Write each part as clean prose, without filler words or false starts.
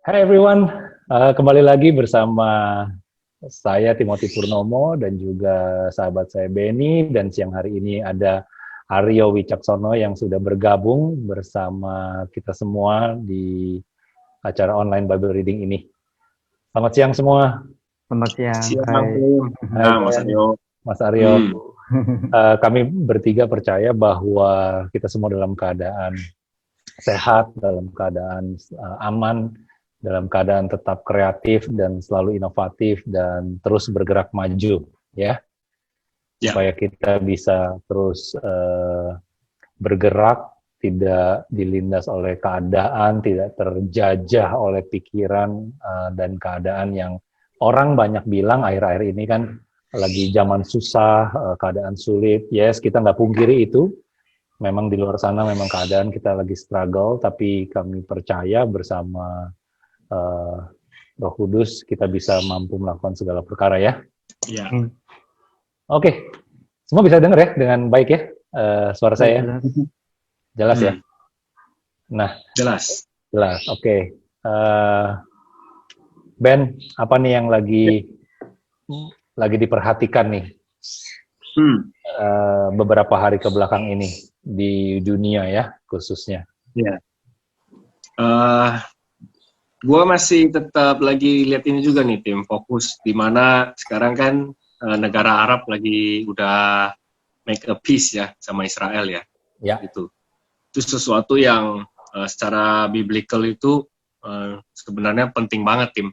Hai everyone, kembali lagi bersama saya Timothy Purnomo dan juga sahabat saya Benny, dan siang hari ini ada Aryo Wicaksono yang sudah bergabung bersama kita semua di acara online Bible Reading ini. Selamat siang semua. Selamat siang. Siang, Hai Mas Ben, Aryo. Mas Aryo. Kami bertiga percaya bahwa kita semua dalam keadaan sehat, dalam keadaan aman, dalam keadaan tetap kreatif dan selalu inovatif dan terus bergerak maju, ya. Supaya kita bisa terus bergerak, tidak dilindas oleh keadaan, tidak terjajah oleh pikiran dan keadaan yang orang banyak bilang akhir-akhir ini kan lagi zaman susah, keadaan sulit. Yes, kita nggak pungkiri itu. Memang di luar sana memang keadaan kita lagi struggle, tapi kami percaya bersama Roh Kudus kita bisa mampu melakukan segala perkara, ya. Ya. Oke, semua bisa dengar ya dengan baik ya suara saya? Jelas ya? Nah, Jelas. Oke. Ben, apa nih yang lagi diperhatikan nih beberapa hari ke belakang ini di dunia ya khususnya? Ya. Gue masih tetap lagi lihat ini juga nih, tim fokus di mana sekarang kan negara Arab lagi udah make a peace ya sama Israel ya. Ya. Itu sesuatu yang secara biblical itu sebenarnya penting banget, tim,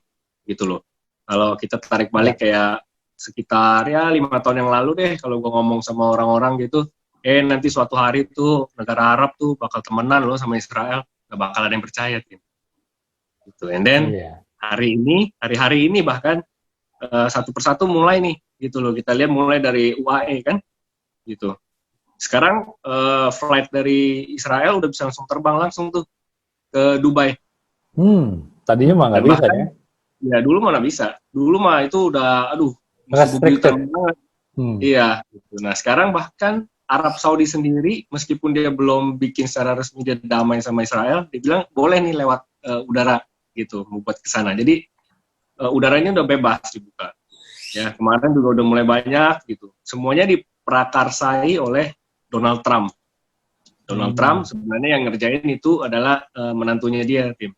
gitu loh. Kalau kita tarik balik kayak sekitar ya 5 tahun yang lalu deh, kalau gue ngomong sama orang-orang gitu, nanti suatu hari tuh negara Arab tuh bakal temenan loh sama Israel, gak bakal ada yang percaya, tim. Gitu. And then hari-hari ini bahkan satu persatu mulai nih, gitu loh. Kita lihat mulai dari UAE kan, gitu. Sekarang flight dari Israel udah bisa langsung terbang langsung tuh ke Dubai. Tadinya mah nggak bisa ya? Ya dulu mana bisa. Dulu mah itu udah, restricted banget. Iya. Gitu. Nah sekarang bahkan Arab Saudi sendiri, meskipun dia belum bikin secara resmi dia damai sama Israel, dia bilang boleh nih lewat udara gitu, membuat ke sana. Jadi udaranya udah bebas dibuka. Ya kemarin juga udah mulai banyak gitu. Semuanya diprakarsai oleh Donald Trump. Donald Trump sebenarnya yang ngerjain itu adalah menantunya dia, tim.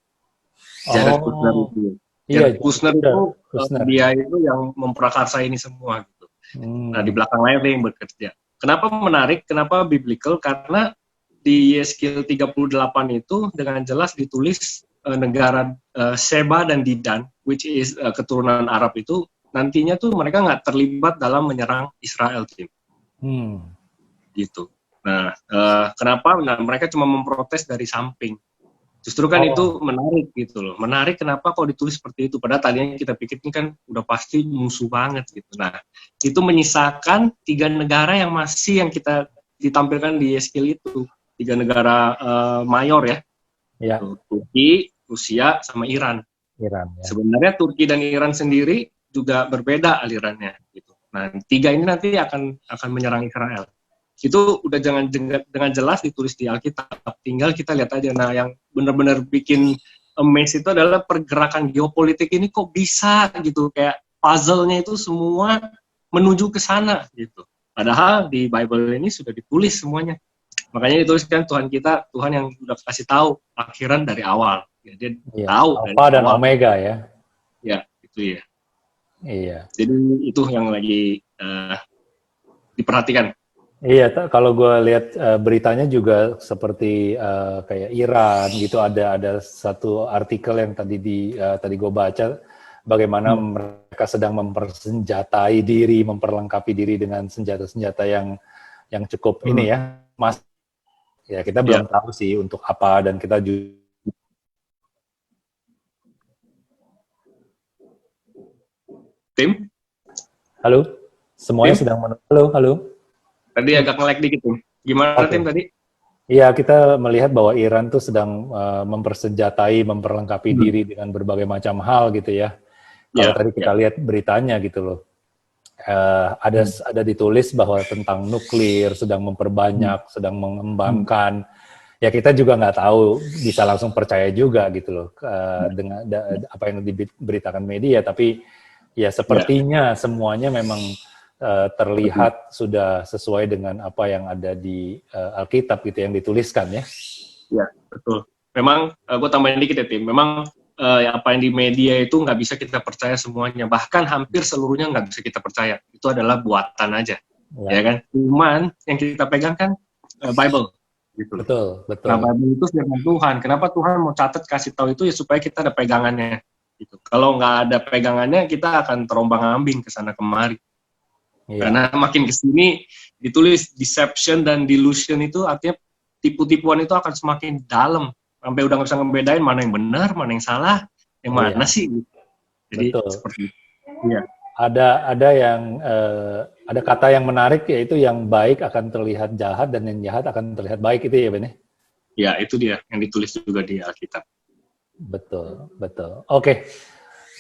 Jared Kushner itu. Jared Kushner itu dia itu yang memprakarsa ini semua gitu. Nah di belakang layar dia yang bekerja. Kenapa menarik? Kenapa biblical? Karena di Yeskiel 38 itu dengan jelas ditulis negara Sheba dan Didan, which is keturunan Arab itu nantinya tuh mereka nggak terlibat dalam menyerang Israel, tim. Gitu. Nah, kenapa? Nah, mereka cuma memprotes dari samping. Justru kan itu menarik gitu loh. Menarik kenapa kok ditulis seperti itu? Padahal tadinya kita pikir ini kan udah pasti musuh banget gitu. Nah, itu menyisakan 3 negara yang masih yang kita ditampilkan di Yeskiel itu. 3 negara mayor ya. Ya. Turki, Rusia, sama Iran. Ya. Sebenarnya Turki dan Iran sendiri juga berbeda alirannya gitu. Nah, 3 ini nanti akan menyerang Israel. Itu udah dengan jelas ditulis di Alkitab. Tinggal kita lihat aja. Nah, yang benar-benar bikin amazed itu adalah pergerakan geopolitik ini kok bisa gitu, kayak puzzle-nya itu semua menuju ke sana gitu. Padahal di Bible ini sudah ditulis semuanya. Makanya dituliskan Tuhan kita, Tuhan yang udah kasih tahu akhiran dari awal. Ya, dia tahu Alpha dan awal. Omega ya. Ya, itu ya. Iya. Jadi itu yang lagi diperhatikan. Iya, kalau gue lihat beritanya juga seperti kayak Iran gitu, ada satu artikel yang tadi gue baca bagaimana mereka sedang mempersenjatai diri, memperlengkapi diri dengan senjata-senjata yang cukup ini ya, Mas. Ya kita belum tahu sih untuk apa, dan kita juga Tim? Halo? Semuanya sedang halo? Tadi agak nge-lag dikit tuh. Gimana Tim tadi? Iya, kita melihat bahwa Iran tuh sedang mempersenjatai, memperlengkapi diri dengan berbagai macam hal gitu ya. Kalau tadi kita lihat beritanya gitu loh. Ada ditulis bahwa tentang nuklir, sedang memperbanyak, sedang mengembangkan. ya kita juga nggak tahu bisa langsung percaya juga gitu loh dengan apa yang diberitakan media, tapi ya sepertinya semuanya memang terlihat sudah sesuai dengan apa yang ada di Alkitab gitu yang dituliskan ya. Ya, betul. Memang gue tambahin dikit ya Tim, memang apa yang di media itu nggak bisa kita percaya semuanya, bahkan hampir seluruhnya nggak bisa kita percaya. Itu adalah buatan aja, ya kan? Cuman yang kita pegang kan Bible. Gitu. Betul. Nah, Bible itu firman Tuhan. Kenapa Tuhan mau catat kasih tahu itu ya supaya kita ada pegangannya. Gitu. Kalau nggak ada pegangannya, kita akan terombang-ambing ke sana kemari. Karena makin kesini ditulis deception dan delusion itu artinya tipu-tipuan itu akan semakin dalam sampai udah nggak bisa ngebedain mana yang benar, mana yang salah, yang mana sih. Jadi seperti itu. Iya. Ada yang ada kata yang menarik yaitu yang baik akan terlihat jahat dan yang jahat akan terlihat baik, itu ya Ben? Ya, itu dia yang ditulis juga di Alkitab. Betul. Oke.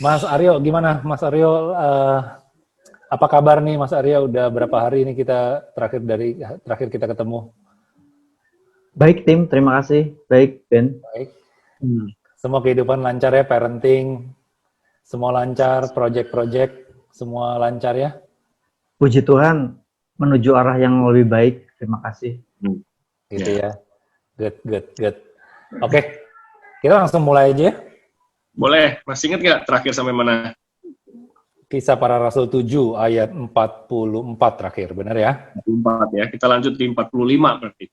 Mas Aryo, gimana Mas Aryo? Apa kabar nih Mas Aryo? Udah berapa hari ini kita terakhir kita ketemu? Baik Tim, terima kasih. Baik Ben. Baik. Semua kehidupan lancar ya, parenting, semua lancar, project-project, semua lancar ya? Puji Tuhan, menuju arah yang lebih baik. Terima kasih. Gitu ya. Good. Oke, kita langsung mulai aja ya? Boleh. Masih ingat nggak terakhir sampai mana? Kisah Para Rasul 7 ayat 44 terakhir, benar ya? 44 ya, kita lanjut di 45 berarti.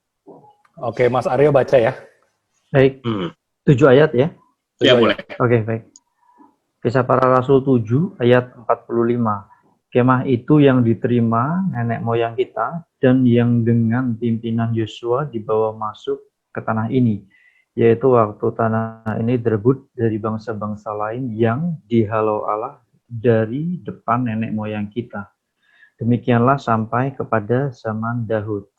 Oke, Mas Aryo baca ya. Baik, 7 ayat ya? Ya, boleh. Oke, baik. Kisah Para Rasul 7 ayat 45. Kemah itu yang diterima nenek moyang kita dan yang dengan pimpinan Yosua dibawa masuk ke tanah ini, yaitu waktu tanah ini direbut dari bangsa-bangsa lain yang dihalau Allah dari depan nenek moyang kita. Demikianlah sampai kepada zaman Daud.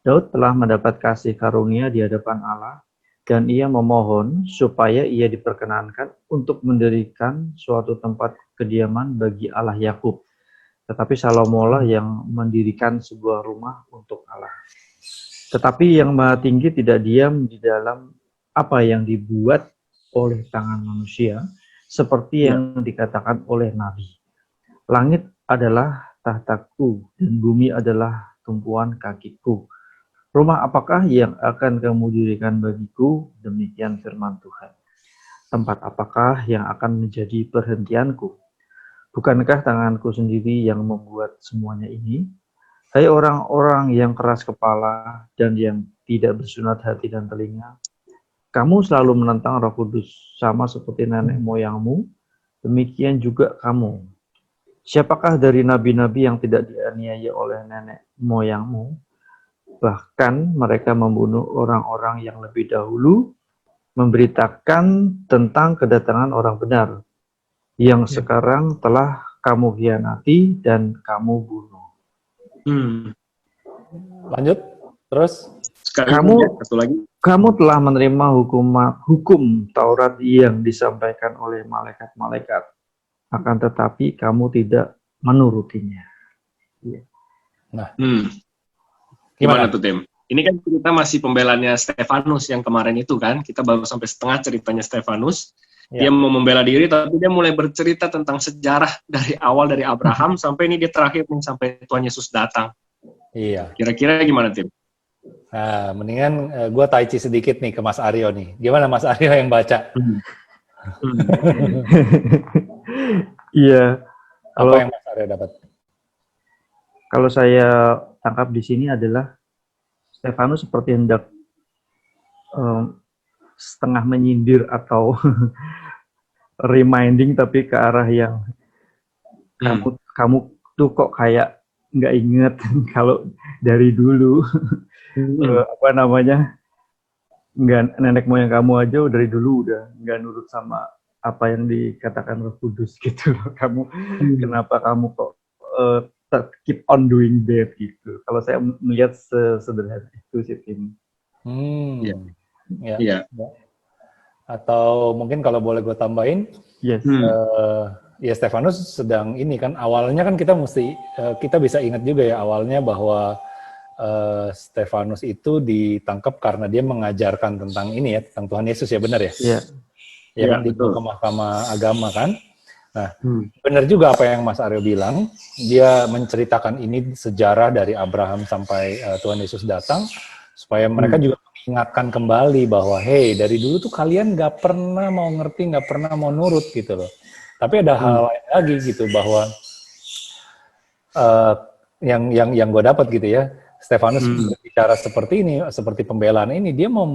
Daud telah mendapat kasih karunia di hadapan Allah, dan ia memohon supaya ia diperkenankan untuk mendirikan suatu tempat kediaman bagi Allah Yakub. Tetapi Salomo lah yang mendirikan sebuah rumah untuk Allah. Tetapi yang Maha Tinggi tidak diam di dalam apa yang dibuat oleh tangan manusia, seperti yang dikatakan oleh Nabi. Langit adalah tahtaku dan bumi adalah tumpuan kakiku. Rumah apakah yang akan kamu dirikan bagiku? Demikian firman Tuhan. Tempat apakah yang akan menjadi perhentianku? Bukankah tanganku sendiri yang membuat semuanya ini? Hai orang-orang yang keras kepala dan yang tidak bersunat hati dan telinga, kamu selalu menentang Roh Kudus, sama seperti nenek moyangmu, demikian juga kamu. Siapakah dari nabi-nabi yang tidak dianiaya oleh nenek moyangmu? Bahkan mereka membunuh orang-orang yang lebih dahulu, memberitakan tentang kedatangan orang benar, yang sekarang telah kamu hianati dan kamu bunuh. Lanjut, terus. Kamu telah menerima hukum Taurat yang disampaikan oleh malaikat-malaikat, akan tetapi kamu tidak menurutinya. Nah, gimana tuh Tim? Ini kan kita masih pembelanya Stefanus yang kemarin itu kan, kita baru sampai setengah ceritanya Stefanus. Dia mau membela diri, tapi dia mulai bercerita tentang sejarah dari awal, dari Abraham sampai ini dia terakhir nih, sampai Tuhan Yesus datang. Iya. Kira-kira gimana Tim? Nah, mendingan gue tai chi sedikit nih ke Mas Aryo nih. Gimana Mas Aryo yang baca? Iya. Apa yang Mas Aryo dapat? Kalau saya tangkap di sini adalah Stefanus seperti hendak setengah menyindir atau reminding, tapi ke arah yang kamu tuh kok kayak nggak inget kalau dari dulu nggak, nenek moyang kamu aja dari dulu udah nggak nurut sama apa yang dikatakan Roh Kudus gitu loh. Kamu kenapa kamu kok keep on doing that gitu. Kalau saya melihat sederhana itu sih Tim. Ya. Atau mungkin kalau boleh gue tambahin, ya Stefanus sedang ini kan, awalnya kan kita bisa ingat juga ya awalnya bahwa Stefanus itu ditangkap karena dia mengajarkan tentang ini ya, tentang Tuhan Yesus ya, benar ya? Iya. Ya kan, betul. di Mahkamah Agama kan. Nah, benar juga apa yang Mas Aryo bilang, dia menceritakan ini sejarah dari Abraham sampai Tuhan Yesus datang, supaya mereka juga mengingatkan kembali bahwa, hey, dari dulu tuh kalian nggak pernah mau ngerti, nggak pernah mau nurut gitu loh. Tapi ada hal lain lagi gitu, bahwa yang gue dapat gitu ya, Stefanus berbicara seperti ini, seperti pembelaan ini, dia mau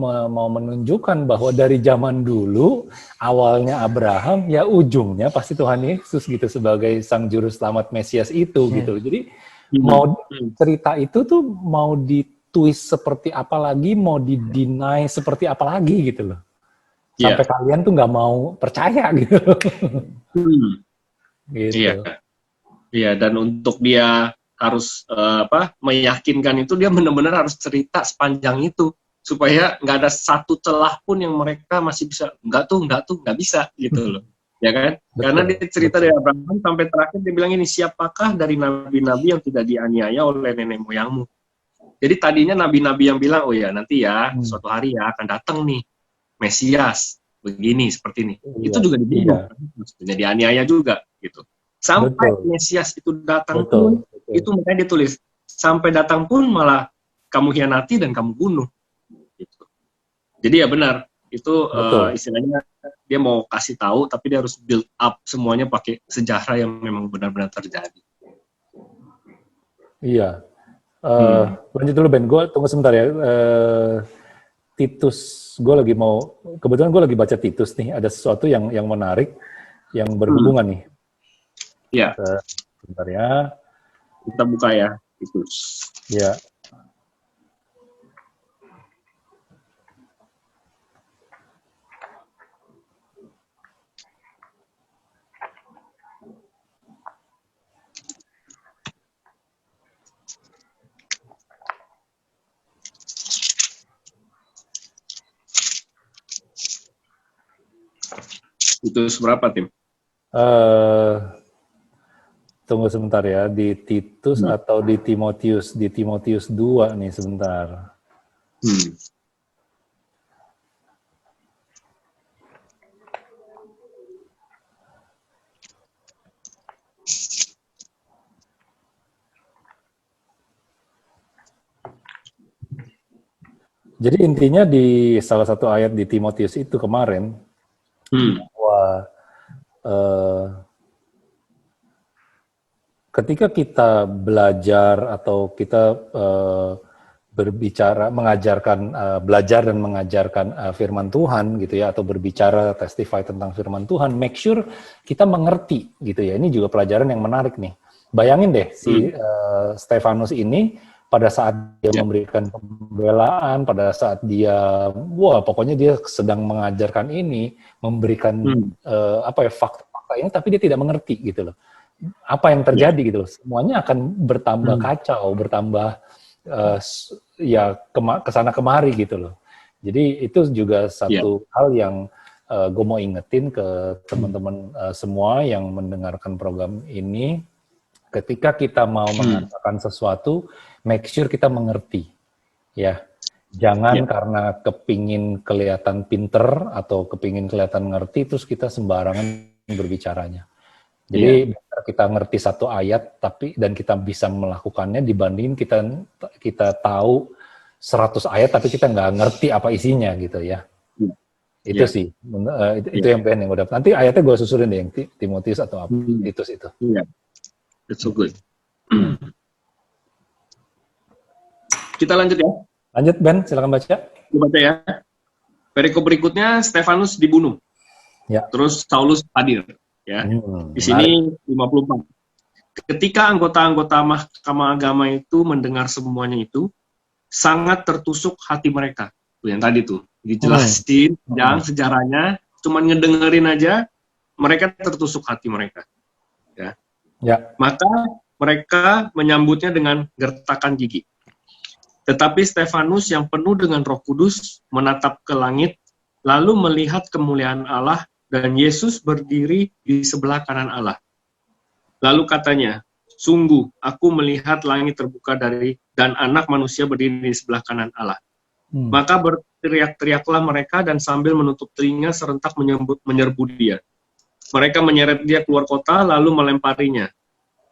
menunjukkan bahwa dari zaman dulu, awalnya Abraham, ya ujungnya pasti Tuhan Yesus gitu sebagai sang juru selamat Mesias itu gitu. Jadi mau cerita itu tuh mau ditwist seperti apa lagi, mau dideny seperti apa lagi gitu loh. Sampai kalian tuh nggak mau percaya gitu. Gitu. Iya, dan untuk dia harus meyakinkan itu, dia benar-benar harus cerita sepanjang itu supaya nggak ada satu celah pun yang mereka masih bisa nggak bisa gitu loh, ya kan? Betul, karena dia cerita dari Abraham sampai terakhir dia bilang ini, siapakah dari nabi-nabi yang tidak dianiaya oleh nenek moyangmu? Jadi tadinya nabi-nabi yang bilang, oh ya nanti ya suatu hari ya akan datang nih Mesias begini seperti ini, itu juga dibunuh, maksudnya dianiaya juga gitu. Sampai Mesias itu datang pun, itu makanya ditulis, sampai datang pun malah kamu hianati dan kamu bunuh. Gitu. Jadi ya benar, itu istilahnya dia mau kasih tahu, tapi dia harus build up semuanya pakai sejarah yang memang benar-benar terjadi. Iya. Lanjut dulu Ben, gue tunggu sebentar ya. Titus, kebetulan gue lagi baca Titus nih, ada sesuatu yang menarik, yang berhubungan nih. Iya. Sebentar ya. Kita buka ya, Titus. Ya. Titus berapa, Tim? Tunggu sebentar ya, di Titus atau di Timotius? Di Timotius 2 nih sebentar. Jadi intinya di salah satu ayat di Timotius itu kemarin, bahwa ketika kita belajar atau kita berbicara, belajar dan mengajarkan firman Tuhan gitu ya, atau berbicara, testify tentang firman Tuhan, make sure kita mengerti gitu ya. Ini juga pelajaran yang menarik nih. Bayangin deh si Stefanus ini pada saat dia memberikan pembelaan, pada saat dia, pokoknya dia sedang mengajarkan ini, memberikan fakta-fakta ini, tapi dia tidak mengerti gitu loh. Apa yang terjadi gitu loh, semuanya akan bertambah kacau, bertambah kesana kemari gitu loh. Jadi itu juga satu hal yang gue mau ingetin ke teman-teman semua yang mendengarkan program ini, ketika kita mau mengatakan sesuatu, make sure kita mengerti, ya. Jangan karena kepingin kelihatan pinter atau kepingin kelihatan ngerti, terus kita sembarangan berbicaranya. Jadi kita ngerti satu ayat dan kita bisa melakukannya dibanding kita tahu 100 ayat tapi kita nggak ngerti apa isinya gitu ya. Itu sih, itu yang pengen yang udah. Nanti ayatnya gue susurin deh yang Timotius atau apa, Titus itu. Iya, that's so good. Kita lanjut ya. Lanjut Ben, silakan baca. Baca ya. Perikop berikutnya, Stefanus dibunuh. Ya. Terus Saulus hadir. Ya, di sini 54. Ketika anggota-anggota Mahkamah Agama itu mendengar semuanya itu, sangat tertusuk hati mereka. Tuh yang tadi tuh dijelasin, yang sejarahnya, cuman ngedengerin aja, mereka tertusuk hati mereka. Ya. Maka mereka menyambutnya dengan gertakan gigi. Tetapi Stefanus yang penuh dengan Roh Kudus menatap ke langit, lalu melihat kemuliaan Allah dan Yesus berdiri di sebelah kanan Allah. Lalu katanya, Sungguh, aku melihat langit terbuka dan anak manusia berdiri di sebelah kanan Allah. Maka berteriak-teriaklah mereka dan sambil menutup telinga serentak menyerbu dia. Mereka menyeret dia keluar kota lalu melemparinya.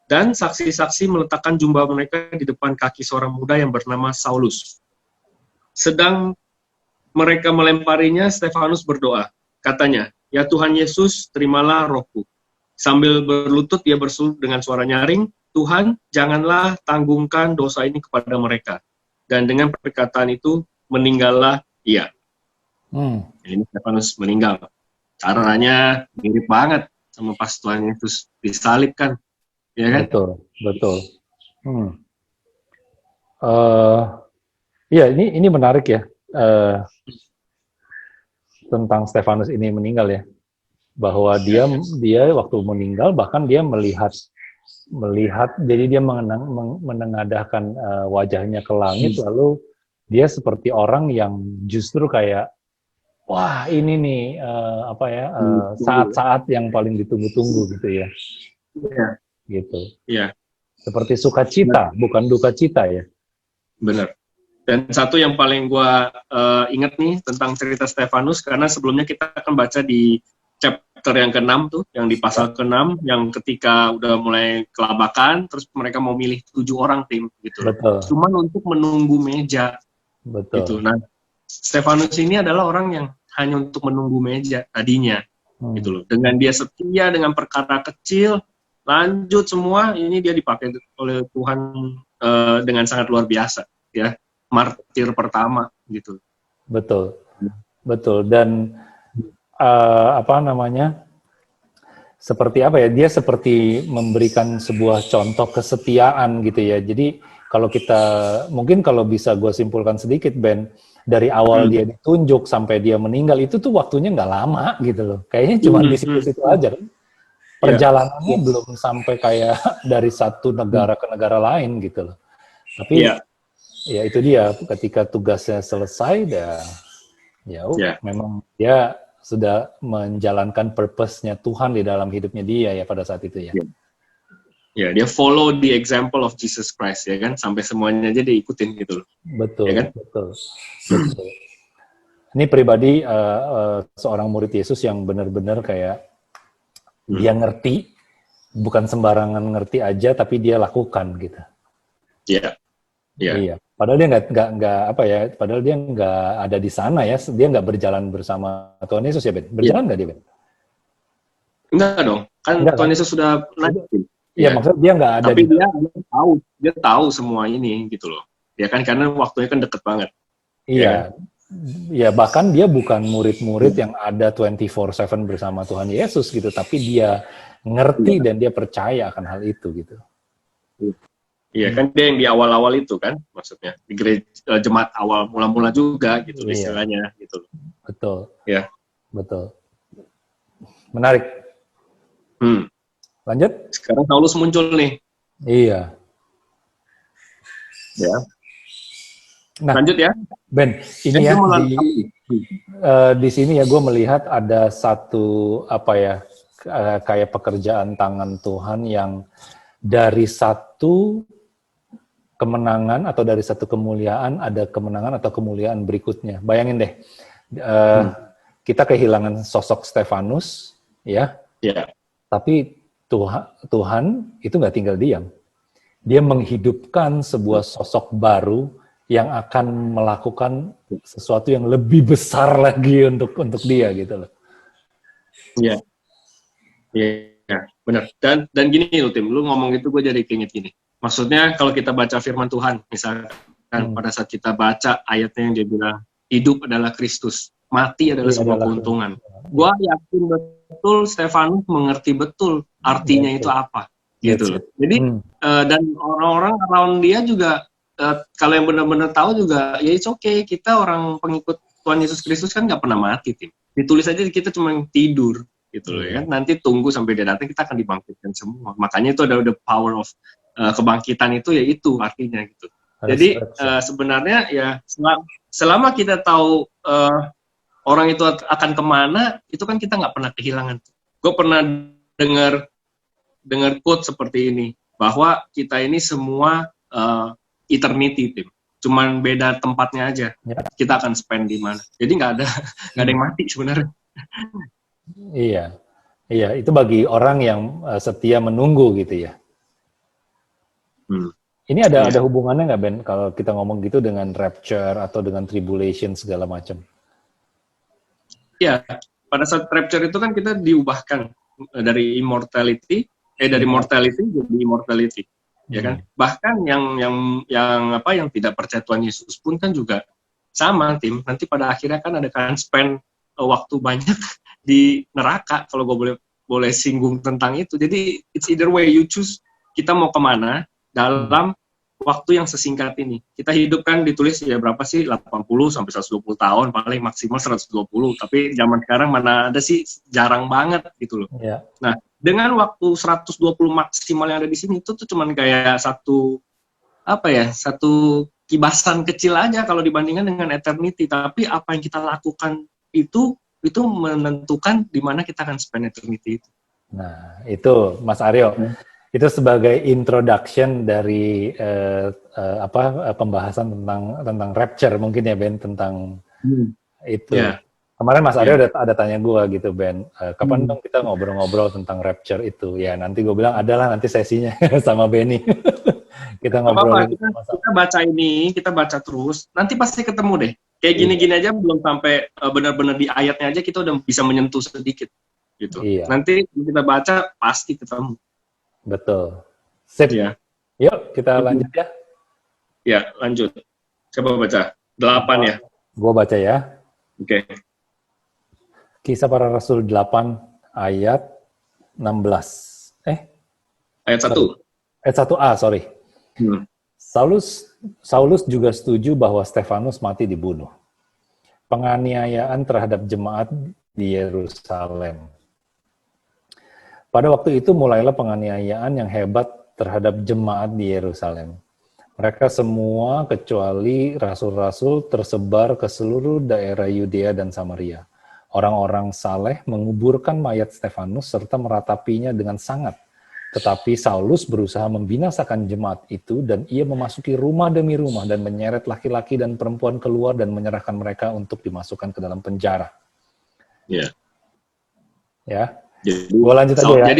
Dan saksi-saksi meletakkan jubah mereka di depan kaki seorang muda yang bernama Saulus. Sedang mereka melemparinya, Stefanus berdoa. Katanya, "Ya Tuhan Yesus, terimalah rohku." Sambil berlutut dia berseru dengan suara nyaring, "Tuhan, janganlah tanggungkan dosa ini kepada mereka." Dan dengan perkataan itu, meninggallah ia. Ini Stefanus meninggal. Caranya mirip banget sama pas Tuhan Yesus disalibkan. Ya kan? Betul. Iya, ini menarik ya, tentang Stefanus ini meninggal ya, bahwa dia waktu meninggal bahkan dia melihat, jadi dia menengadahkan wajahnya ke langit, lalu dia seperti orang yang justru kayak, wah ini nih saat-saat yang paling ditunggu-tunggu gitu ya. Gitu. Iya. Seperti sukacita, bukan duka cita ya. Benar. Dan satu yang paling gua ingat nih tentang cerita Stefanus, karena sebelumnya kita akan baca di chapter yang ke-6 tuh, yang di pasal ke-6, yang ketika udah mulai kelabakan, terus mereka mau milih 7 orang tim gitu. Betul. Cuman untuk menunggu meja. Betul. Gitu. Nah, Stefanus ini adalah orang yang hanya untuk menunggu meja tadinya. Gitu loh. Dengan dia setia dengan perkara kecil, lanjut semua, ini dia dipakai oleh Tuhan dengan sangat luar biasa, ya, martir pertama, gitu. Betul. Dan seperti apa ya? Dia seperti memberikan sebuah contoh kesetiaan gitu ya. Jadi mungkin kalau bisa gue simpulkan sedikit, Ben, dari awal dia ditunjuk sampai dia meninggal itu tuh waktunya nggak lama gitu loh. Kayaknya cuma di situ-situ aja kan. Perjalanannya belum sampai kayak dari satu negara ke negara lain gitu loh. Tapi ya itu dia, ketika tugasnya selesai, memang dia sudah menjalankan purpose-nya Tuhan di dalam hidupnya dia ya pada saat itu ya. Ya, dia follow the example of Jesus Christ ya kan, sampai semuanya aja diikutin gitu loh. Betul, ya kan? betul. Ini pribadi seorang murid Yesus yang benar-benar kayak dia ngerti, bukan sembarangan ngerti aja, tapi dia lakukan gitu. Iya. Padahal dia padahal dia nggak ada di sana ya, dia nggak berjalan bersama Tuhan Yesus ya, Ben? Berjalan nggak dia, Ben? Enggak dong, kan Tuhan Yesus sudah naik. Iya, maksudnya dia nggak ada. Tapi dia tahu semua ini gitu loh. Ya kan, karena waktunya kan deket banget. Iya. Ya, bahkan dia bukan murid-murid yang ada 24/7 bersama Tuhan Yesus gitu, tapi dia ngerti dan dia percaya akan hal itu gitu. Iya, kan dia yang di awal-awal itu kan, maksudnya di gereja jemaat awal mula-mula juga gitu istilahnya gitu. Betul. Ya. Betul. Menarik. Lanjut. Sekarang Saulus muncul nih. Iya. Ya. Nah, lanjut ya, Ben. Ini ya di sini ya gue melihat ada satu kayak pekerjaan tangan Tuhan yang dari satu kemenangan atau dari satu kemuliaan ada kemenangan atau kemuliaan berikutnya. Bayangin deh, kita kehilangan sosok Stefanus, ya. Tapi Tuhan itu nggak tinggal diam. Dia menghidupkan sebuah sosok baru yang akan melakukan sesuatu yang lebih besar lagi untuk dia gitu loh. Iya, benar. Dan gini loh Tim, lu ngomong itu gue jadi keinget gini. Maksudnya kalau kita baca firman Tuhan, misalkan pada saat kita baca ayatnya yang dia bilang, hidup adalah Kristus, mati adalah sebuah keuntungan. Gue yakin betul Stefanus mengerti betul artinya itu apa, gitu loh. Jadi dan orang-orang around dia juga, kalau yang benar-benar tahu juga, ya it's okay, kita orang pengikut Tuhan Yesus Kristus kan nggak pernah mati, Tim. Ditulis aja kita cuma tidur, gitu loh ya. Nanti tunggu sampai dia datang, kita akan dibangkitkan semua. Makanya itu ada the power of kebangkitan itu, ya itu artinya gitu. Jadi sebenarnya ya selama kita tahu orang itu akan kemana, itu kan kita nggak pernah kehilangan. Gue pernah dengar quote seperti ini. bahwa kita ini semua eternity, Tim. Cuman beda tempatnya aja. Kita akan spend di mana. Jadi nggak ada yang mati sebenarnya. Iya, iya. Itu bagi orang yang setia menunggu gitu ya. Ini ada hubungannya nggak, Ben, kalau kita ngomong gitu dengan rapture atau dengan tribulation segala macam? Ya, pada saat rapture itu kan kita diubahkan dari mortality jadi immortality, ya kan? Bahkan yang tidak percaya Tuhan Yesus pun kan juga sama, Tim. Nanti pada akhirnya kan ada kan spend waktu banyak di neraka, kalau gue boleh singgung tentang itu. Jadi it's either way you choose kita mau kemana dalam waktu yang sesingkat ini. Kita hidup kan ditulis ya berapa sih, 80 sampai 120 tahun, paling maksimal 120. Tapi zaman sekarang mana ada sih, jarang banget gitu loh. Yeah. Nah, dengan waktu 120 maksimal yang ada di sini itu tuh cuman kayak satu kibasan kecil aja kalau dibandingkan dengan eternity. Tapi apa yang kita lakukan itu menentukan di mana kita akan spend eternity itu. Nah, itu Mas Aryo. Itu sebagai introduction dari pembahasan tentang rapture mungkin ya, Ben, tentang itu. Yeah. Kemarin Mas Aryo ada tanya gue gitu, Ben, kapan dong kita ngobrol-ngobrol tentang rapture itu? Ya nanti gue bilang adalah nanti sesinya sama Benny. Kita ngobrol. Kita baca terus. Nanti pasti ketemu deh. Kayak gini-gini aja belum sampai benar-benar di ayatnya aja kita udah bisa menyentuh sedikit gitu. Iya. Nanti kita baca pasti ketemu. Betul. Sip. Ya. Yuk, kita lanjut ya. Ya, lanjut. Coba baca. 8 ya. Gua baca ya. Oke. Kisah Para Rasul 8 ayat 16. Ayat 1. Ayat 1a, sorry. Saulus juga setuju bahwa Stefanus mati dibunuh. Penganiayaan terhadap jemaat di Yerusalem. Pada waktu itu mulailah penganiayaan yang hebat terhadap jemaat di Yerusalem. Mereka semua kecuali rasul-rasul tersebar ke seluruh daerah Yudea dan Samaria. Orang-orang saleh menguburkan mayat Stefanus serta meratapinya dengan sangat. Tetapi Saulus berusaha membinasakan jemaat itu dan ia memasuki rumah demi rumah dan menyeret laki-laki dan perempuan keluar dan menyerahkan mereka untuk dimasukkan ke dalam penjara. Ya. Ya. Gue lanjut aja ya.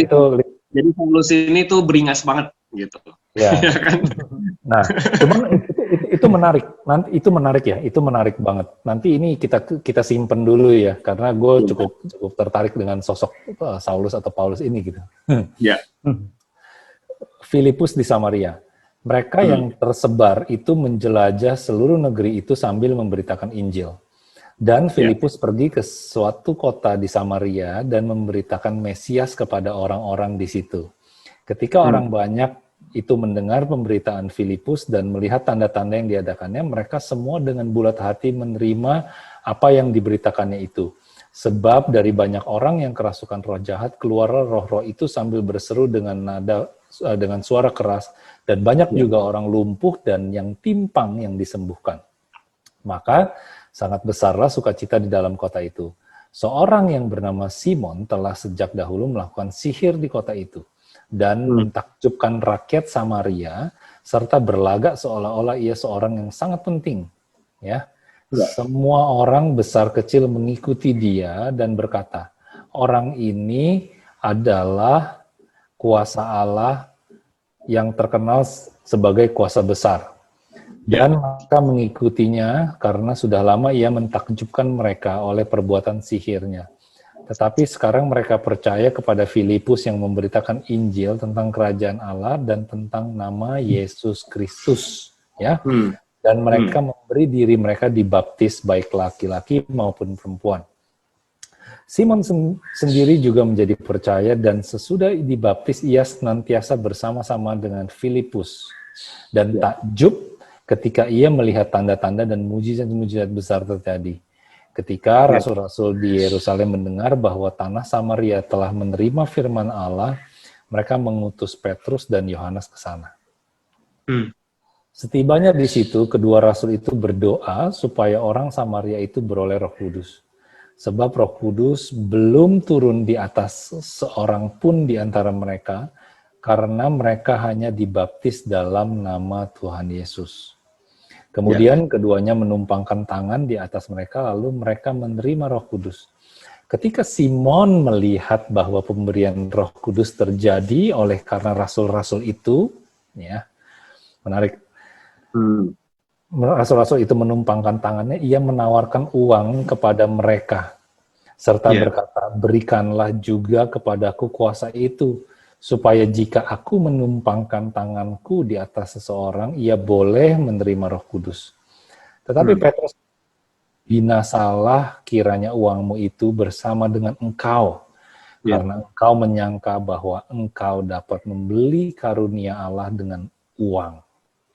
Jadi Saulus ini tuh beringas banget gitu. Ya. Kan? Nah, cuman itu menarik. Nanti itu menarik ya. Itu menarik banget. Nanti ini kita simpen dulu ya, karena gue cukup tertarik dengan sosok Saulus atau Paulus ini gitu. Ya. Filipus di Samaria. Mereka yang tersebar itu menjelajah seluruh negeri itu sambil memberitakan Injil. Dan Filipus pergi ke suatu kota di Samaria dan memberitakan Mesias kepada orang-orang di situ. Ketika orang banyak itu mendengar pemberitaan Filipus dan melihat tanda-tanda yang diadakannya, mereka semua dengan bulat hati menerima apa yang diberitakannya itu. Sebab dari banyak orang yang kerasukan roh jahat, keluarlah roh-roh itu sambil berseru dengan suara keras, dan banyak juga orang lumpuh dan yang timpang yang disembuhkan. Maka sangat besarlah sukacita di dalam kota itu. Seorang yang bernama Simon telah sejak dahulu melakukan sihir di kota itu dan mentakjubkan rakyat Samaria serta berlagak seolah-olah ia seorang yang sangat penting. Ya, semua orang besar kecil mengikuti dia dan berkata, orang ini adalah kuasa Allah yang terkenal sebagai kuasa besar. Dan mereka mengikutinya karena sudah lama ia mentakjubkan mereka oleh perbuatan sihirnya. Tetapi sekarang mereka percaya kepada Filipus yang memberitakan Injil tentang kerajaan Allah dan tentang nama Yesus Kristus. Ya. Dan mereka memberi diri mereka dibaptis baik laki-laki maupun perempuan. Simon sendiri juga menjadi percaya dan sesudah dibaptis ia senantiasa bersama-sama dengan Filipus. Dan takjub ketika ia melihat tanda-tanda dan mujizat-mujizat besar terjadi. Ketika rasul-rasul di Yerusalem mendengar bahwa tanah Samaria telah menerima firman Allah, mereka mengutus Petrus dan Yohanes ke sana. Setibanya di situ, kedua rasul itu berdoa supaya orang Samaria itu beroleh Roh Kudus. Sebab Roh Kudus belum turun di atas seorang pun di antara mereka, karena mereka hanya dibaptis dalam nama Tuhan Yesus. Kemudian keduanya menumpangkan tangan di atas mereka, lalu mereka menerima Roh Kudus. Ketika Simon melihat bahwa pemberian Roh Kudus terjadi oleh karena rasul-rasul itu, ya, menarik. Rasul-rasul itu menumpangkan tangannya, ia menawarkan uang kepada mereka, serta berkata, berikanlah juga kepadaku kuasa itu, supaya jika aku menumpangkan tanganku di atas seseorang, ia boleh menerima Roh Kudus. Tetapi Petrus, binasalah kiranya uangmu itu bersama dengan engkau, karena engkau menyangka bahwa engkau dapat membeli karunia Allah dengan uang.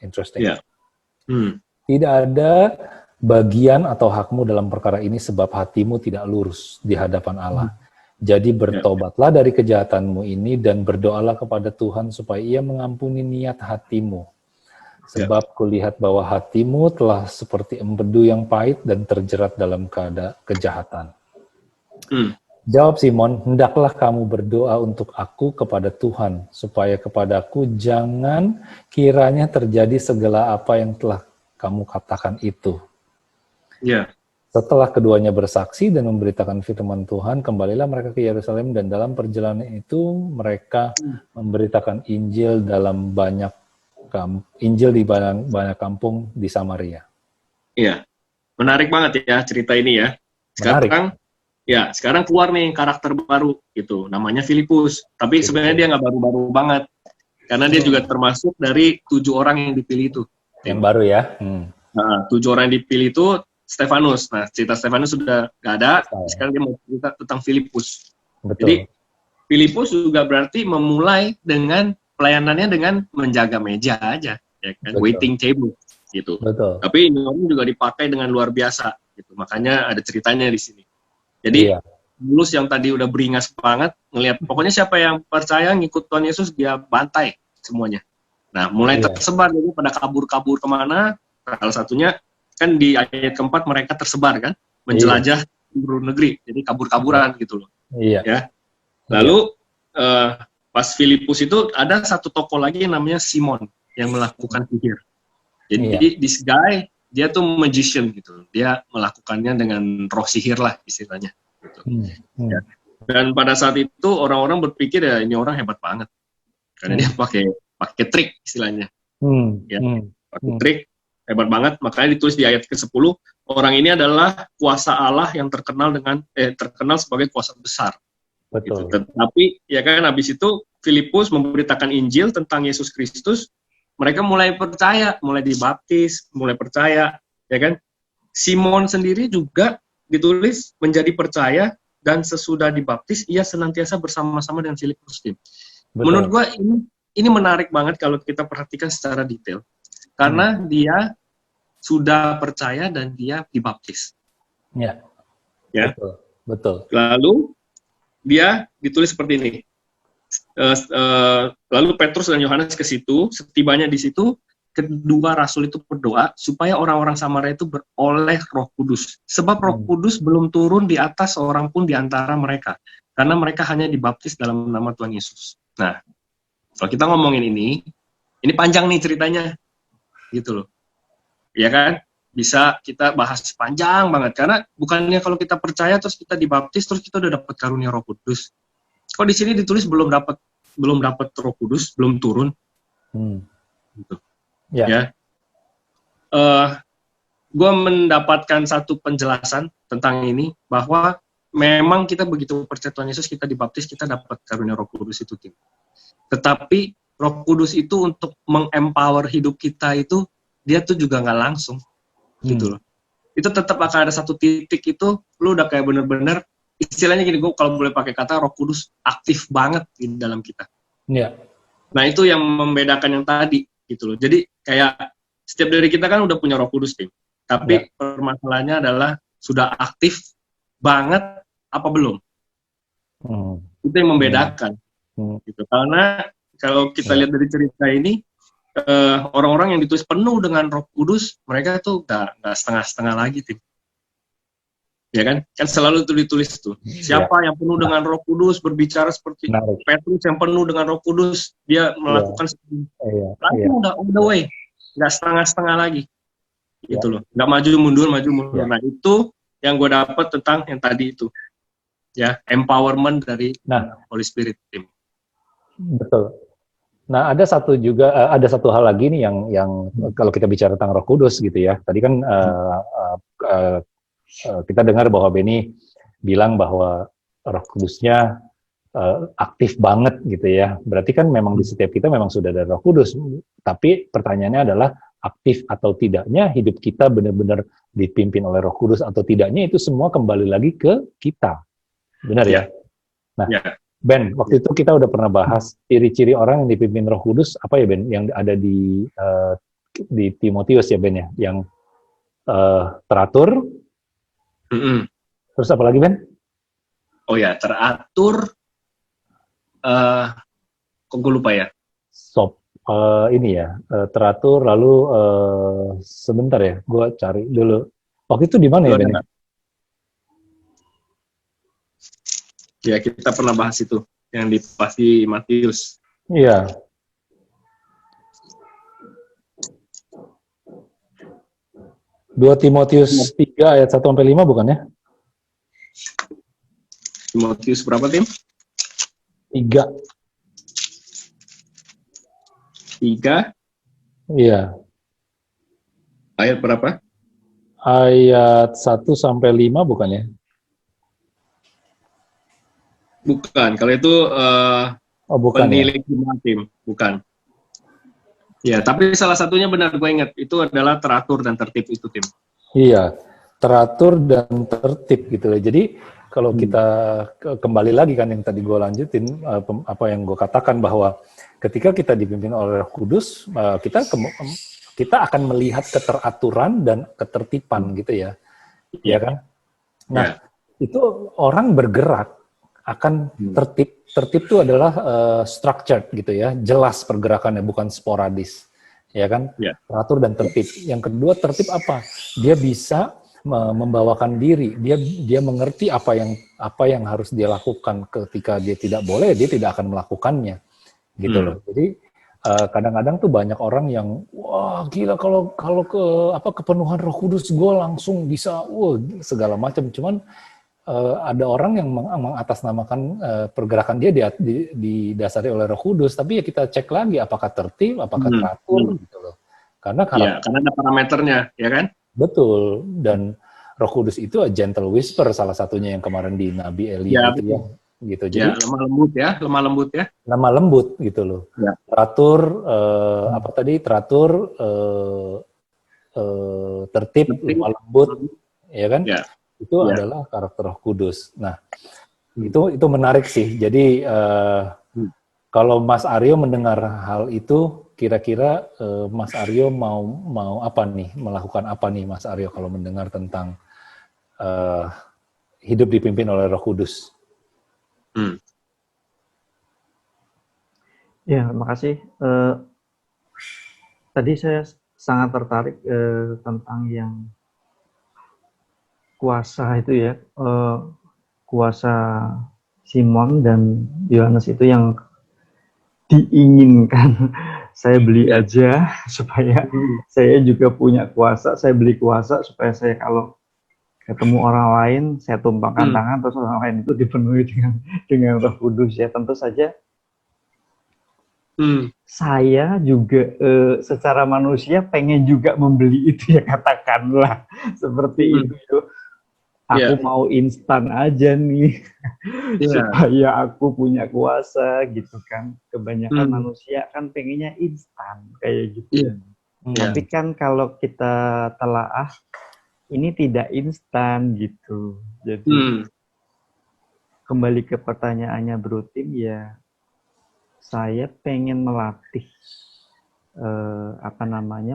Interesting. Tidak ada bagian atau hakmu dalam perkara ini sebab hatimu tidak lurus di hadapan Allah. Jadi bertobatlah dari kejahatanmu ini dan berdoalah kepada Tuhan supaya Ia mengampuni niat hatimu. Sebab kulihat bahwa hatimu telah seperti empedu yang pahit dan terjerat dalam kejahatan. Jawab Simon, hendaklah kamu berdoa untuk aku kepada Tuhan, supaya kepadaku jangan kiranya terjadi segala apa yang telah kamu katakan itu. Setelah keduanya bersaksi dan memberitakan firman Tuhan, kembalilah mereka ke Yerusalem, dan dalam perjalanan itu mereka memberitakan Injil di banyak kampung di Samaria. Iya, menarik banget ya cerita ini ya. Sekarang keluar nih karakter baru gitu, namanya Filipus. Tapi sebenarnya dia nggak baru-baru banget, karena dia juga termasuk dari 7 orang yang dipilih itu. Yang baru ya. Nah, 7 orang yang dipilih itu Stefanus. Nah, cerita Stefanus sudah nggak ada. Sekarang dia mau cerita tentang Filipus. Betul. Jadi Filipus juga berarti memulai dengan pelayanannya dengan menjaga meja aja, ya kan? Waiting table gitu. Betul. Tapi ini orang juga dipakai dengan luar biasa gitu. Makanya ada ceritanya di sini. Jadi Bulus yang tadi udah beringas banget ngelihat, pokoknya siapa yang percaya ngikut Tuhan Yesus dia bantai semuanya. Nah, mulai tersebar jadi pada kabur-kabur kemana. Salah satunya kan di ayat keempat mereka tersebar kan, menjelajah seluruh negeri, jadi kabur-kaburan gitu loh. Ya. Lalu pas Filipus itu ada satu tokoh lagi yang namanya Simon yang melakukan sihir. Jadi this guy dia tuh magician gitu, dia melakukannya dengan roh sihir lah istilahnya. Gitu. Ya. Dan pada saat itu orang-orang berpikir ya ini orang hebat banget, karena dia pakai trik istilahnya. Pakai trik. Hebat banget, makanya ditulis di ayat ke-10, orang ini adalah kuasa Allah yang terkenal sebagai kuasa besar. Betul. Gitu. Tetapi ya kan habis itu Filipus memberitakan Injil tentang Yesus Kristus, mereka mulai percaya, mulai dibaptis, mulai percaya, ya kan? Simon sendiri juga ditulis menjadi percaya dan sesudah dibaptis ia senantiasa bersama-sama dengan Filipus. Menurut gua ini menarik banget kalau kita perhatikan secara detail. Karena dia sudah percaya dan dia dibaptis. Ya. Betul. Lalu dia ditulis seperti ini. Lalu Petrus dan Yohanes ke situ, setibanya di situ, kedua rasul itu berdoa supaya orang-orang Samaria itu beroleh Roh Kudus. Sebab Roh Kudus belum turun di atas seorang pun di antara mereka, karena mereka hanya dibaptis dalam nama Tuhan Yesus. Nah, kalau kita ngomongin ini panjang nih ceritanya. Gitu loh, ya kan? Bisa kita bahas panjang banget karena bukannya kalau kita percaya terus kita dibaptis terus kita udah dapat karunia Roh Kudus. Kok di sini ditulis belum dapat Roh Kudus, belum turun? Gitu. Ya. Gue mendapatkan satu penjelasan tentang ini bahwa memang kita begitu percaya Tuhan Yesus kita dibaptis kita dapat karunia Roh Kudus itu, Tim. Tetapi Roh Kudus itu untuk mengempower hidup kita itu, dia tuh juga nggak langsung, gitu loh. Itu tetap akan ada satu titik itu, lu udah kayak bener-bener, istilahnya gini, gue kalau boleh pakai kata Roh Kudus aktif banget di dalam kita. Nah itu yang membedakan yang tadi, gitu loh. Jadi kayak setiap dari kita kan udah punya Roh Kudus, Tim. Tapi permasalahannya adalah sudah aktif banget apa belum? Itu yang membedakan. Gitu. Karena kalau kita lihat dari cerita ini, orang-orang yang ditulis penuh dengan Roh Kudus, mereka tuh nggak setengah-setengah lagi, Tim. Ya kan? Kan selalu tuh ditulis tuh. Siapa yang penuh dengan Roh Kudus berbicara seperti Menarik. Petrus yang penuh dengan Roh Kudus, dia melakukan Iya, langsung udah on the way. Nggak setengah-setengah lagi. Iya. Gitu loh. Nggak maju mundur. Iya. Nah, itu yang gue dapat tentang yang tadi itu. Ya, empowerment dari Holy Spirit. Betul. Nah, ada satu hal lagi nih yang kalau kita bicara tentang Roh Kudus gitu ya. Tadi kan kita dengar bahwa Benny bilang bahwa Roh Kudusnya aktif banget gitu ya. Berarti kan memang di setiap kita memang sudah ada Roh Kudus. Tapi pertanyaannya adalah aktif atau tidaknya hidup kita benar-benar dipimpin oleh Roh Kudus atau tidaknya itu semua kembali lagi ke kita. Benar ya? Nah, Ben, waktu itu kita udah pernah bahas ciri-ciri orang yang dipimpin Roh Kudus apa ya Ben? Yang ada di Timotius ya Ben ya, yang teratur. Terus apa lagi Ben? Oh ya, teratur. Kok gue lupa ya? Teratur lalu sebentar ya, gue cari dulu. Waktu itu di mana ya Ben? Ya, kita pernah bahas itu yang di pasti Matius. Iya. Dua Timotius 3 ayat 1-5 bukan ya? Timotius berapa, Tim? 3. Iya. Ayat berapa? Ayat 1-5 bukan ya? Bukan, kalau itu bukan penilik jemaat, Tim. Bukan. Ya, tapi salah satunya benar gue ingat, itu adalah teratur dan tertib itu, Tim. Iya, teratur dan tertib gitu ya. Jadi kalau kita kembali lagi kan yang tadi gue lanjutin, apa yang gue katakan bahwa ketika kita dipimpin oleh Roh Kudus, kita akan melihat keteraturan dan ketertiban gitu ya. Iya kan? Nah, itu orang bergerak akan tertib. Tertib itu adalah structured gitu ya, jelas pergerakannya, bukan sporadis, ya kan? Teratur dan tertib. Yang kedua, tertib apa? Dia bisa membawakan diri, dia mengerti apa yang harus dia lakukan. Ketika dia tidak boleh, dia tidak akan melakukannya, gitu loh. Jadi kadang-kadang tuh banyak orang yang wah gila kalau kepenuhan Roh Kudus gue langsung bisa segala macam. Cuman ada orang yang mengatasnamakan pergerakan dia didasari oleh Roh Kudus, tapi ya kita cek lagi apakah tertib, apakah teratur gitu loh. Karena ada parameternya, ya kan? Betul. Dan Roh Kudus itu gentle whisper, salah satunya yang kemarin di Nabi Elia gitu ya. Gitu. Jadi lemah lembut ya. Lemah lembut gitu loh. Teratur teratur, tertib, lemah lembut, ya kan? Itu adalah karakter Roh Kudus. Nah, itu menarik sih. Jadi kalau Mas Aryo mendengar hal itu, kira-kira Mas Aryo mau apa nih? Melakukan apa nih Mas Aryo kalau mendengar tentang hidup dipimpin oleh Roh Kudus? Ya, terima kasih. Tadi saya sangat tertarik tentang yang kuasa itu ya, kuasa Simon dan Yohanes itu yang diinginkan. Saya beli aja supaya saya juga punya kuasa, saya beli kuasa supaya saya kalau ketemu orang lain, saya tumpangkan tangan, terus orang lain itu dipenuhi dengan Roh Kudus ya. Tentu saja saya juga secara manusia pengen juga membeli itu ya, katakanlah seperti itu. Aku mau instan aja nih supaya aku punya kuasa gitu kan. Kebanyakan manusia kan pengennya instan kayak gitu. Tapi kan kalau kita telaah, ini tidak instan gitu. Jadi kembali ke pertanyaannya Bro Tim, ya saya pengen melatih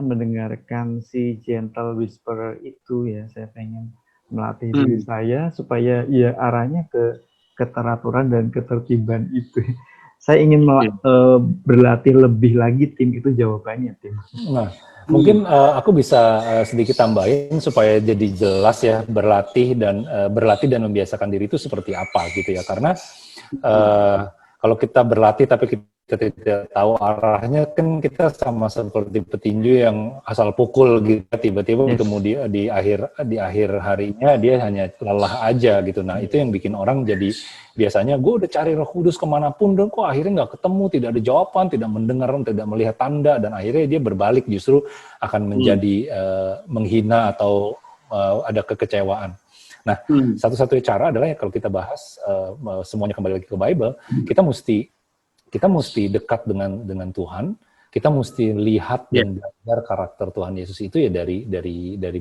mendengarkan si gentle whisperer itu ya. Saya pengen melatih diri saya supaya ya arahnya ke keteraturan dan ketertiban itu. Saya ingin berlatih lebih lagi, Tim. Itu jawabannya, Tim. Nah, mungkin aku bisa sedikit tambahin supaya jadi jelas ya, berlatih dan membiasakan diri itu seperti apa gitu ya. Karena kalau kita berlatih tapi kita tidak tahu arahnya, kan kita sama seperti petinju yang asal pukul gitu, tiba-tiba kemudian di akhir harinya dia hanya lelah aja gitu. Nah, itu yang bikin orang jadi biasanya gue udah cari Roh Kudus kemanapun dan kok akhirnya nggak ketemu, tidak ada jawaban, tidak mendengar, tidak melihat tanda, dan akhirnya dia berbalik justru akan menjadi menghina atau ada kekecewaan. Nah, satu-satunya cara adalah ya kalau kita bahas semuanya kembali lagi ke Bible, kita mesti dekat dengan Tuhan, kita mesti lihat dan belajar karakter Tuhan Yesus itu ya dari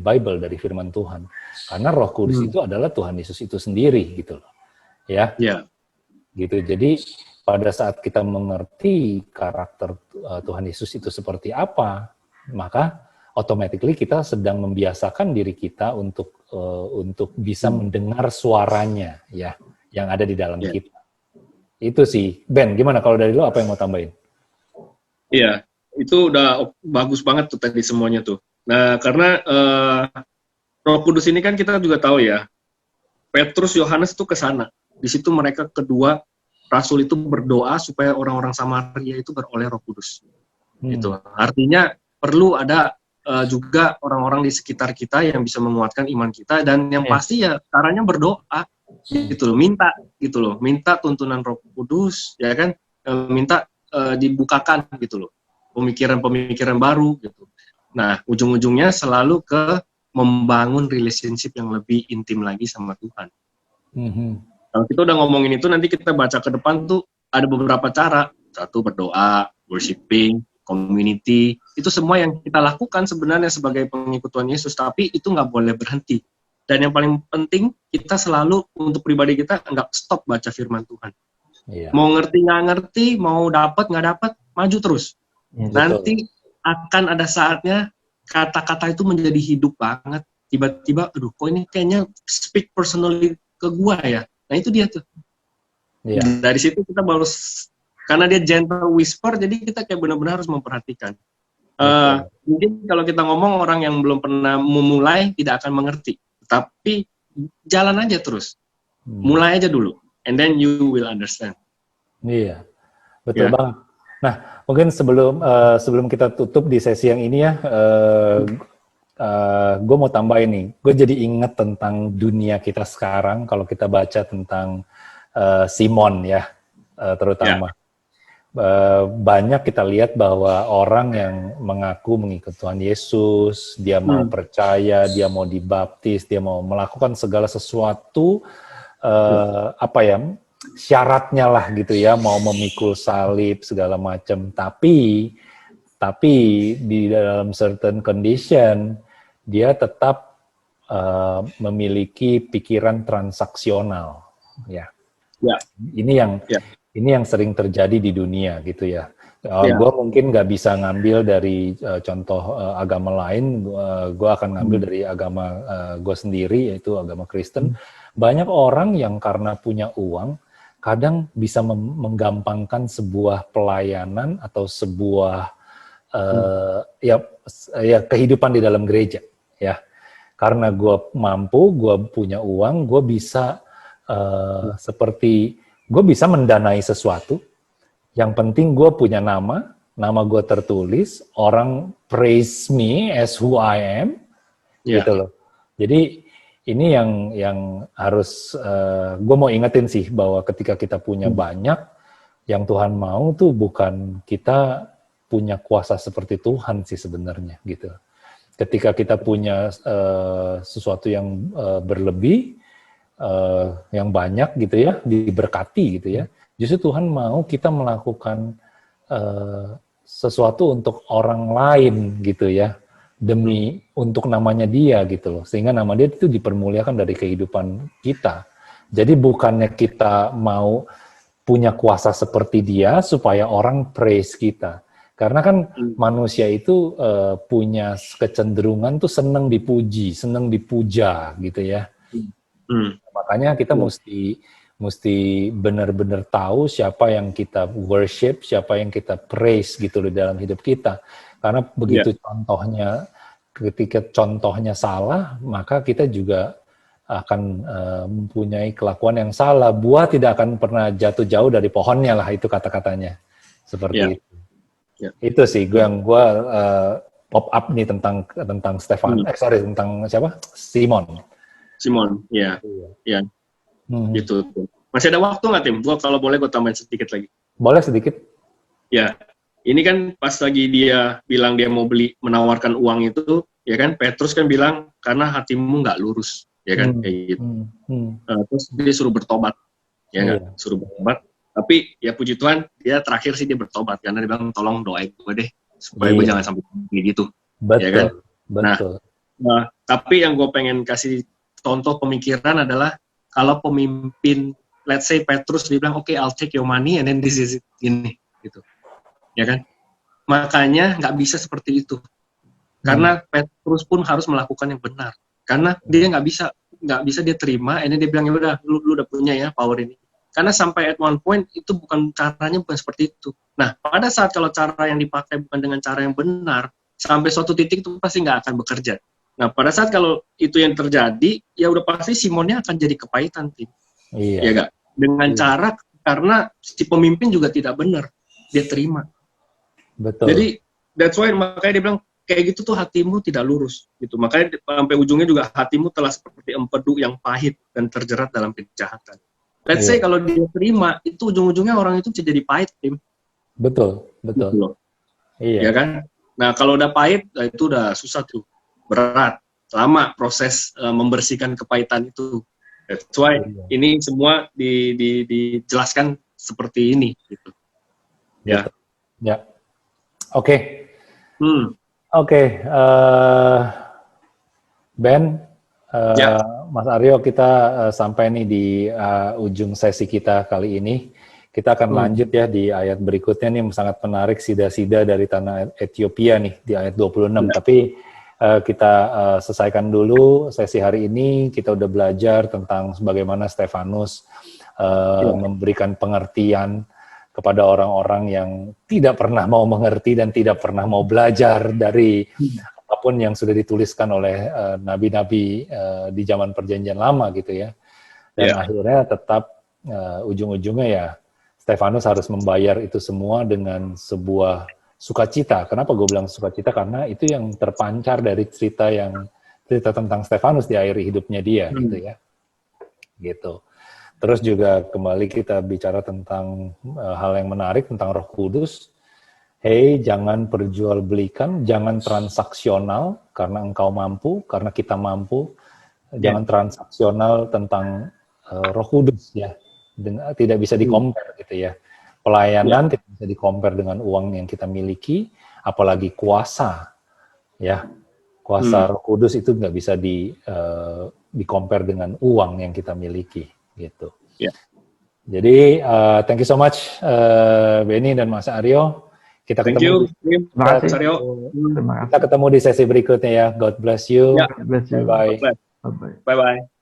Bible, dari firman Tuhan. Karena Roh Kudus itu adalah Tuhan Yesus itu sendiri gitu loh. Ya. Gitu. Jadi pada saat kita mengerti karakter Tuhan Yesus itu seperti apa, maka automatically kita sedang membiasakan diri kita untuk bisa mendengar suaranya ya yang ada di dalam kita. Itu sih. Ben, gimana kalau dari lo, apa yang mau tambahin? Iya, itu udah bagus banget tuh tadi semuanya tuh. Nah, karena Roh Kudus ini kan kita juga tahu ya, Petrus, Yohanes tuh ke sana. Di situ mereka kedua rasul itu berdoa supaya orang-orang Samaria itu beroleh Roh Kudus. Gitu. Artinya perlu ada juga orang-orang di sekitar kita yang bisa menguatkan iman kita, dan yang pasti ya caranya berdoa. Gitu loh, minta tuntunan Roh Kudus, ya kan, minta dibukakan gitu loh, pemikiran-pemikiran baru gitu. Nah, ujung-ujungnya selalu ke membangun relationship yang lebih intim lagi sama Tuhan. Kalau kita udah ngomongin itu, nanti kita baca ke depan tuh ada beberapa cara. Satu, berdoa, worshiping, community, itu semua yang kita lakukan sebenarnya sebagai pengikut Tuhan Yesus, tapi itu nggak boleh berhenti. Dan yang paling penting, kita selalu, untuk pribadi kita, nggak stop baca firman Tuhan. Iya. Mau ngerti nggak ngerti, mau dapat nggak dapat, maju terus. Nanti akan ada saatnya, kata-kata itu menjadi hidup banget. Tiba-tiba, aduh kok ini kayaknya speak personally ke gua ya. Nah itu dia tuh. Iya. Dari situ kita baru, karena dia gentle whisper, jadi kita kayak benar-benar harus memperhatikan. Mungkin kalau kita ngomong, orang yang belum pernah memulai tidak akan mengerti. Tapi jalan aja terus, mulai aja dulu, and then you will understand. Iya, betul banget. Nah, mungkin sebelum kita tutup di sesi yang ini ya, gue mau tambahin nih. Gue jadi inget tentang dunia kita sekarang. Kalau kita baca tentang Simon ya, terutama. Banyak kita lihat bahwa orang yang mengaku mengikut Tuhan Yesus, dia mau percaya, dia mau dibaptis, dia mau melakukan segala sesuatu, syaratnya lah gitu ya, mau memikul salib segala macam. Tapi di dalam certain condition dia tetap memiliki pikiran transaksional, ya. Ini yang sering terjadi di dunia gitu ya. Gue mungkin nggak bisa ngambil dari contoh agama lain. Gue akan ngambil dari agama gue sendiri, yaitu agama Kristen. Banyak orang yang karena punya uang, kadang bisa menggampangkan sebuah pelayanan atau sebuah kehidupan di dalam gereja. Ya, karena gue mampu, gue punya uang, gue bisa gue bisa mendanai sesuatu. Yang penting gue punya nama gue tertulis, orang praise me as who I am, gitu loh. Jadi ini yang harus gue mau ingetin sih, bahwa ketika kita punya banyak, yang Tuhan mau tuh bukan kita punya kuasa seperti Tuhan sih sebenarnya, gitu. Ketika kita punya sesuatu yang berlebih, yang banyak gitu ya, diberkati gitu ya, justru Tuhan mau kita melakukan sesuatu untuk orang lain gitu ya, demi untuk namanya dia gitu loh, sehingga nama dia itu dipermuliakan dari kehidupan kita. Jadi bukannya kita mau punya kuasa seperti dia supaya orang praise kita, karena kan manusia itu punya kecenderungan tuh senang dipuji, senang dipuja gitu ya. Makanya kita mesti benar-benar tahu siapa yang kita worship, siapa yang kita praise gitu loh dalam hidup kita. Karena begitu contohnya, ketika contohnya salah, maka kita juga akan mempunyai kelakuan yang salah. Buah tidak akan pernah jatuh jauh dari pohonnya lah, itu kata-katanya. Seperti itu. Itu sih yang gue pop up nih tentang Stefan, tentang siapa? Simon, ya. Gitu. Masih ada waktu nggak, Tim? Gua kalau boleh gue tambahin sedikit lagi. Boleh sedikit? Ya, ini kan pas lagi dia bilang dia mau menawarkan uang itu, ya kan? Petrus kan bilang karena hatimu nggak lurus, ya kan? Kayak gitu. Terus dia suruh bertobat, ya nggak? Suruh bertobat. Tapi ya puji Tuhan, dia terakhir sih dia bertobat karena dia bilang tolong doain gue deh supaya gue jangan sampai kayak gitu. Betul. Ya kan? Betul. Nah, tapi yang gue pengen kasih contoh pemikiran adalah kalau pemimpin, let's say Petrus dia bilang, oke, I'll take your money and then this is it, gini, gitu, ya kan? Makanya nggak bisa seperti itu, karena Petrus pun harus melakukan yang benar, karena dia nggak bisa dia terima, and then dia bilang ya udah, lu udah punya ya power ini, karena sampai at one point itu bukan seperti itu. Nah, pada saat kalau cara yang dipakai bukan dengan cara yang benar, sampai suatu titik itu pasti nggak akan bekerja. Nah, pada saat kalau itu yang terjadi, ya udah pasti Simonnya akan jadi kepahitan, Tim. Iya. Ya nggak? Dengan cara, karena si pemimpin juga tidak benar, dia terima. Betul. Jadi, that's why makanya dia bilang, kayak gitu tuh hatimu tidak lurus. Gitu. Makanya sampai ujungnya juga hatimu telah seperti empedu yang pahit dan terjerat dalam kejahatan. Let's say kalau dia terima, itu ujung-ujungnya orang itu bisa jadi pahit, Tim. Betul. Gitu. Iya. Ya kan? Nah, kalau udah pahit, itu udah susah tuh. Berat, lama proses membersihkan kepahitan itu. That's why ini semua dijelaskan seperti ini. Gitu. Ya. Ya. Oke. Ben, Mas Aryo, kita sampai nih di ujung sesi kita kali ini. Kita akan lanjut ya di ayat berikutnya nih, sangat menarik sida-sida dari tanah Ethiopia nih di ayat 26. Tapi kita selesaikan dulu sesi hari ini. Kita udah belajar tentang bagaimana Stefanus memberikan pengertian kepada orang-orang yang tidak pernah mau mengerti dan tidak pernah mau belajar dari apapun yang sudah dituliskan oleh nabi-nabi di zaman Perjanjian Lama gitu ya. Dan akhirnya tetap ujung-ujungnya ya Stefanus harus membayar itu semua dengan sebuah sukacita. Kenapa gue bilang sukacita? Karena itu yang terpancar dari cerita tentang Stefanus di akhir hidupnya dia, gitu ya. Gitu. Terus juga kembali kita bicara tentang hal yang menarik tentang Roh Kudus. Hey, jangan perjualbelikan, jangan transaksional karena engkau mampu, karena kita mampu. Jangan transaksional tentang Roh Kudus ya. Tidak bisa di-compare gitu ya. Pelayanan tidak bisa di-compare dengan uang yang kita miliki, apalagi kuasa, ya. Kuasa Roh Kudus itu nggak bisa di-compare dengan uang yang kita miliki, gitu. Jadi, thank you so much, Benny dan Mas Aryo. Kita ketemu. Terima kasih, Aryo. Kita ketemu di sesi berikutnya ya. God bless you. God bless you. Bye-bye. Bye-bye.